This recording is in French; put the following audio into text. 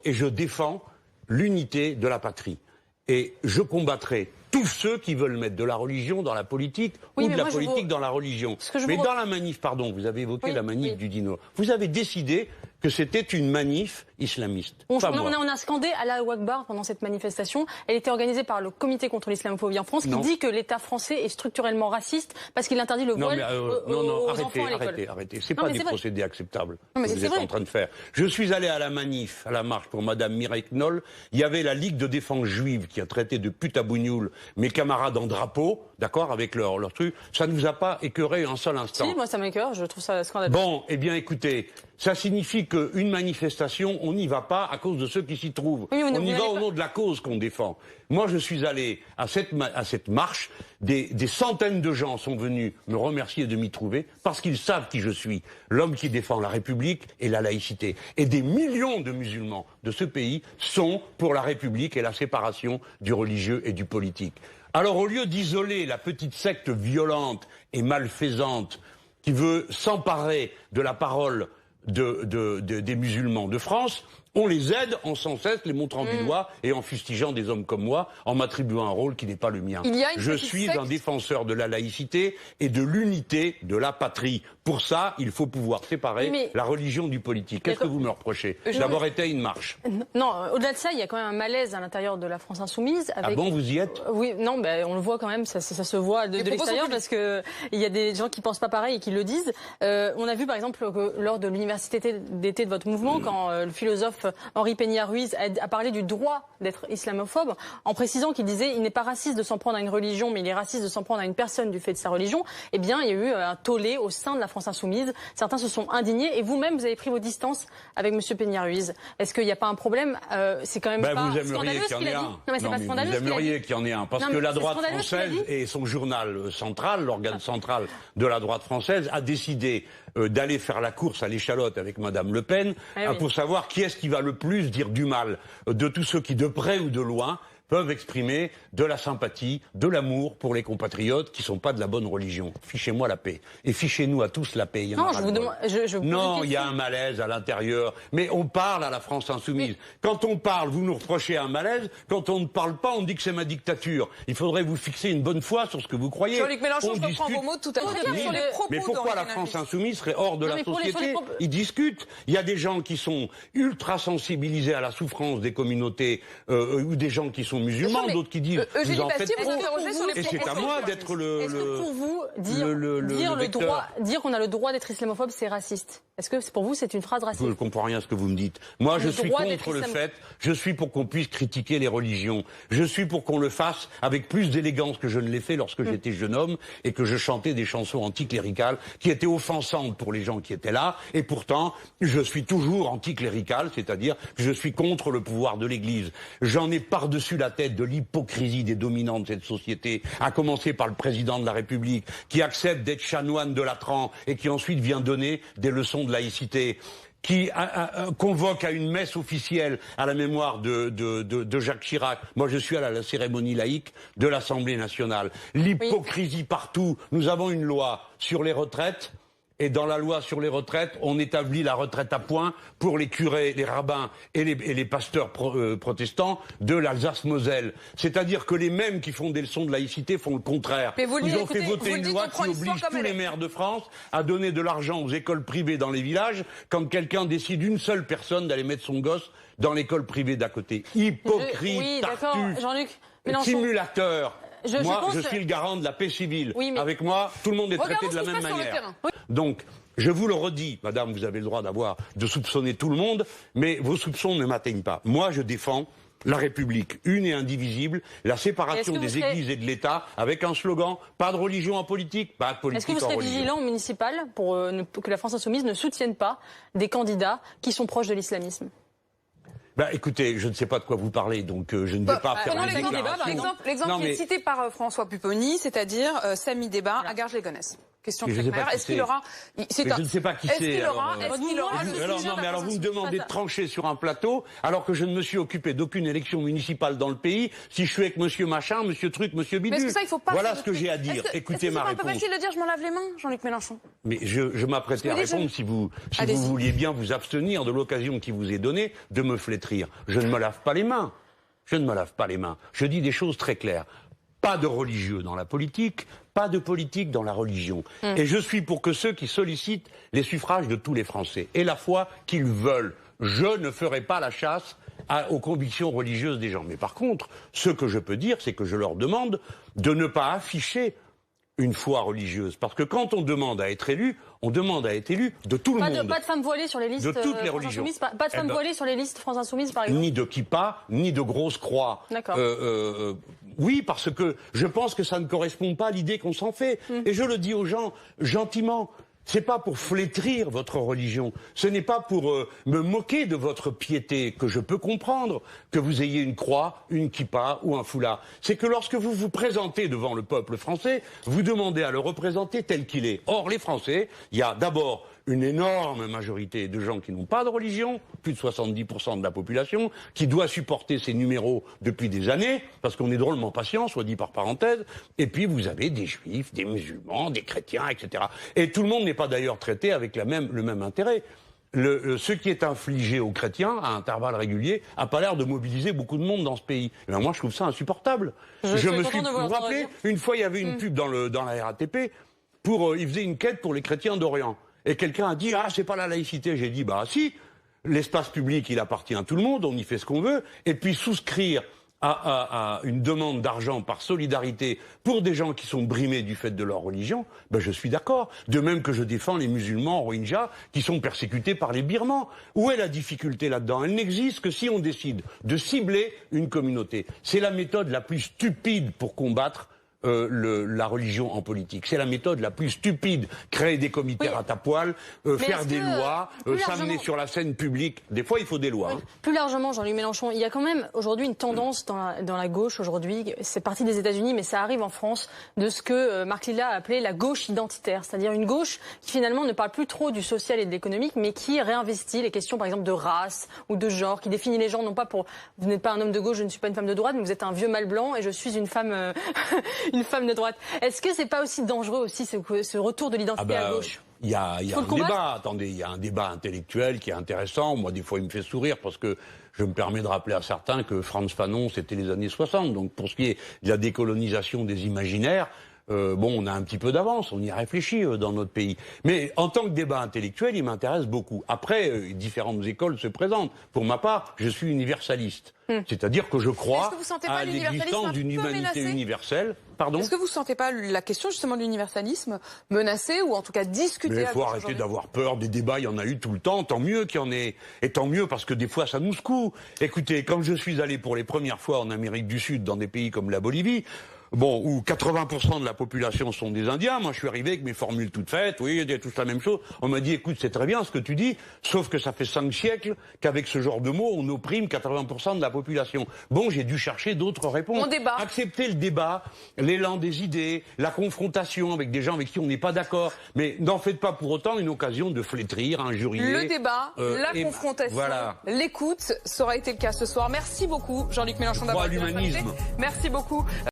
et je défends l'unité de la patrie. Et je combattrai tous ceux qui veulent mettre de la religion dans la politique ou de la politique dans la religion. Mais dans la manif, pardon, vous avez évoqué la manif du Dino. Vous avez décidé que c'était une manif islamiste. On a scandé Allahu Akbar pendant cette manifestation. Elle était organisée par le Comité contre l'islamophobie en France qui dit que l'État français est structurellement raciste parce qu'il interdit le voile aux enfants à l'école. Arrêtez. C'est pas des procédés acceptables que vous êtes en train de faire. Je suis allé à la manif, à la marche pour Madame Mireille Knoll. Il y avait la Ligue de défense juive qui a traité de pute à bougnoul mes camarades en drapeau, d'accord, avec leur truc. Ça ne vous a pas écœuré un seul instant? Si, moi ça m'écœure, je trouve ça scandaleux. Bon, eh bien écoutez, ça signifie qu'une manifestation, on n'y va pas à cause de ceux qui s'y trouvent. Oui, on y va au nom de la cause qu'on défend. Moi, je suis allé à cette marche. Des centaines de gens sont venus me remercier de m'y trouver parce qu'ils savent qui je suis, l'homme qui défend la République et la laïcité. Et des millions de musulmans de ce pays sont pour la République et la séparation du religieux et du politique. Alors, au lieu d'isoler la petite secte violente et malfaisante qui veut s'emparer de la parole des musulmans de France, on les aide en sans cesse les montrant du doigt et en fustigeant des hommes comme moi, en m'attribuant un rôle qui n'est pas le mien. Je suis un défenseur de la laïcité et de l'unité de la patrie. Pour ça, il faut pouvoir séparer la religion du politique. Qu'est-ce que vous me reprochez d'avoir été à une marche? Non, au-delà de ça, il y a quand même un malaise à l'intérieur de la France insoumise. Ah bon, vous y êtes? Oui, non, on le voit quand même, ça se voit de l'extérieur parce qu'il y a des gens qui pensent pas pareil et qui le disent. On a vu par exemple que lors de l'université d'été de votre mouvement, quand le philosophe Henri Peña-Ruiz a parlé du droit d'être islamophobe, en précisant qu'il disait il n'est pas raciste de s'en prendre à une religion, mais il est raciste de s'en prendre à une personne du fait de sa religion. Eh bien, il y a eu un tollé au sein de la France insoumise. Certains se sont indignés et vous-même, vous avez pris vos distances avec M. Peña-Ruiz. Est-ce qu'il n'y a pas un problème? C'est quand même pas scandaleux ce qu'il a dit. Non, mais c'est pas scandaleux. Vous aimeriez qu'il y en ait un, parce que la droite française et son journal central, l'organe central de la droite française, a décidé d'aller faire la course à l'échalote avec Madame Le Pen pour savoir qui est-ce qui va le plus dire du mal de tous ceux qui, de près ou de loin, peuvent exprimer de la sympathie, de l'amour pour les compatriotes qui ne sont pas de la bonne religion. Fichez-moi la paix. Et fichez-nous à tous la paix. Non, je vous demande... Non, il y a un malaise à l'intérieur. Mais on parle à la France insoumise. Quand on parle, vous nous reprochez un malaise. Quand on ne parle pas, on dit que c'est ma dictature. Il faudrait vous fixer une bonne fois sur ce que vous croyez. Jean-Luc Mélenchon, je reprends vos mots tout à l'heure sur les propos. Mais pourquoi la France insoumise serait hors de la société? Ils discutent. Il y a des gens qui sont ultra sensibilisés à la souffrance des communautés ou des gens qui sont musulmans, d'autres qui disent vous en faites trop. Et c'est à moi d'être le. Est-ce que pour vous dire qu'on a le droit d'être islamophobe, c'est raciste? Est-ce que pour vous c'est une phrase raciste? Je ne comprends rien à ce que vous me dites. Moi, je suis contre le fait. Je suis pour qu'on puisse critiquer les religions. Je suis pour qu'on le fasse avec plus d'élégance que je ne l'ai fait lorsque j'étais jeune homme et que je chantais des chansons anticléricales qui étaient offensantes pour les gens qui étaient là. Et pourtant, je suis toujours anticlérical, c'est-à-dire que je suis contre le pouvoir de l'Église. J'en ai par-dessus la tête de l'hypocrisie des dominants de cette société, à commencer par le président de la République, qui accepte d'être chanoine de Latran et qui ensuite vient donner des leçons de laïcité, qui convoque à une messe officielle à la mémoire de Jacques Chirac. Moi, je suis à la cérémonie laïque de l'Assemblée nationale. L'hypocrisie partout. Nous avons une loi sur les retraites. Et dans la loi sur les retraites, on établit la retraite à points pour les curés, les rabbins et les pasteurs protestants de l'Alsace-Moselle. C'est-à-dire que les mêmes qui font des leçons de laïcité font le contraire. Ils ont fait voter une loi qui oblige tous les maires de France à donner de l'argent aux écoles privées dans les villages quand quelqu'un décide, une seule personne, d'aller mettre son gosse dans l'école privée d'à côté. Hypocrite, tartuffe, simulateur. Moi, je suis le garant de la paix civile. Avec moi, tout le monde est traité de la même manière. Donc, je vous le redis, madame, vous avez le droit de soupçonner tout le monde, mais vos soupçons ne m'atteignent pas. Moi, je défends la République, une et indivisible, la séparation des églises et de l'État, avec un slogan, pas de religion en politique, pas de politique en religion. Est-ce que vous serez vigilant au municipal pour que la France insoumise ne soutienne pas des candidats qui sont proches de l'islamisme? Écoutez, je ne sais pas de quoi vous parlez, donc je ne vais pas faire une déclaration. L'exemple qui est cité par François Pupponi, c'est-à-dire Sami Débat à Garges-les-Gonesse. question très claire. Est-ce qu'il aura... Je ne sais pas qui c'est. Est-ce qu'il aura le sujet... Alors vous me demandez de trancher sur un plateau, alors que je ne me suis occupé d'aucune élection municipale dans le pays, si je suis avec monsieur machin, monsieur truc, monsieur bidule. Mais est-ce que ça, il faut pas... Voilà ce que j'ai à dire. Écoutez ma réponse. C'est un peu facile de dire je m'en lave les mains, Jean-Luc Mélenchon. Mais je m'apprêtais à répondre si vous vouliez bien vous abstenir de l'occasion qui vous est donnée de me flétrir. Je ne me lave pas les mains. Je ne me lave pas les mains. Je dis des choses très claires. Pas de religieux dans la politique, pas de politique dans la religion. Et je suis pour que ceux qui sollicitent les suffrages de tous les Français aient la foi qu'ils veulent. Je ne ferai pas la chasse aux convictions religieuses des gens. Mais par contre, ce que je peux dire, c'est que je leur demande de ne pas afficher une foi religieuse. Parce que quand on demande à être élu, on demande à être élu de tout le monde. Pas de femmes voilées sur les listes de toutes les religions. Pas de femmes voilées sur les listes France Insoumise, par exemple. Ni de kippa, ni de grosses croix. D'accord. Oui, parce que je pense que ça ne correspond pas à l'idée qu'on s'en fait. Et je le dis aux gens gentiment. C'est pas pour flétrir votre religion, ce n'est pas pour me moquer de votre piété, que je peux comprendre que vous ayez une croix, une kippa ou un foulard. C'est que lorsque vous vous présentez devant le peuple français, vous demandez à le représenter tel qu'il est. Or, les Français, il y a d'abord une énorme majorité de gens qui n'ont pas de religion, plus de 70% de la population, qui doit supporter ces numéros depuis des années, parce qu'on est drôlement patient, soit dit par parenthèse, et puis vous avez des juifs, des musulmans, des chrétiens, etc. Et tout le monde n'est pas d'ailleurs traité avec le même intérêt. Ce qui est infligé aux chrétiens à intervalles réguliers n'a pas l'air de mobiliser beaucoup de monde dans ce pays. Et ben moi, je trouve ça insupportable. Vous vous rappelez, une fois, il y avait une pub dans la RATP, il faisait une quête pour les chrétiens d'Orient. Et quelqu'un a dit « Ah, c'est pas la laïcité ». J'ai dit « Bah si, l'espace public, il appartient à tout le monde, on y fait ce qu'on veut. Et puis souscrire à une demande d'argent par solidarité pour des gens qui sont brimés du fait de leur religion, ben je suis d'accord. De même que je défends les musulmans rohingyas qui sont persécutés par les Birmans. Où est la difficulté là-dedans? Elle n'existe que si on décide de cibler une communauté. C'est la méthode la plus stupide pour combattre la religion en politique. C'est la méthode la plus stupide. Créer des comités ratapoil, faire des lois, s'amener sur la scène publique. Des fois, il faut des lois. Hein. Plus largement, Jean-Luc Mélenchon, il y a quand même aujourd'hui une tendance dans la gauche aujourd'hui, c'est parti des États-Unis, mais ça arrive en France, de ce que Marc Lilla a appelé la gauche identitaire. C'est-à-dire une gauche qui finalement ne parle plus trop du social et de l'économique, mais qui réinvestit les questions par exemple de race ou de genre, qui définit les gens non pas pour... Vous n'êtes pas un homme de gauche, je ne suis pas une femme de droite, mais vous êtes un vieux mâle blanc et je suis une femme... une femme de droite. Est-ce que c'est pas aussi dangereux aussi ce retour de l'identité à gauche? Il y a un débat, attendez, il y a un débat intellectuel qui est intéressant. Moi, des fois, il me fait sourire parce que je me permets de rappeler à certains que Frantz Fanon, c'était les années 60. Donc, pour ce qui est de la décolonisation des imaginaires, on a un petit peu d'avance, on y réfléchit dans notre pays. Mais en tant que débat intellectuel, il m'intéresse beaucoup. Après, différentes écoles se présentent. Pour ma part, je suis universaliste. C'est-à-dire que je crois à l'existence d'une humanité universelle. Pardon ? Est-ce que vous ne sentez pas la question justement de l'universalisme menacée ou en tout cas discutée? Mais il faut arrêter d'avoir peur. Des débats, il y en a eu tout le temps. Tant mieux qu'il y en ait. Et tant mieux parce que des fois, ça nous secoue. Écoutez, quand je suis allé pour les premières fois en Amérique du Sud, dans des pays comme la Bolivie, où 80% de la population sont des Indiens, moi je suis arrivé avec mes formules toutes faites, oui, il y a tous la même chose. On m'a dit, écoute, c'est très bien ce que tu dis, sauf que ça fait 5 siècles qu'avec ce genre de mots, on opprime 80% de la population. Bon, j'ai dû chercher d'autres réponses. On débat. Accepter le débat, l'élan des idées, la confrontation avec des gens avec qui on n'est pas d'accord, mais n'en faites pas pour autant une occasion de flétrir, injurier. Le débat, la confrontation, l'écoute, ça aura été le cas ce soir. Merci beaucoup, Jean-Luc Mélenchon, d'avoir été. L'humanisme. Merci beaucoup.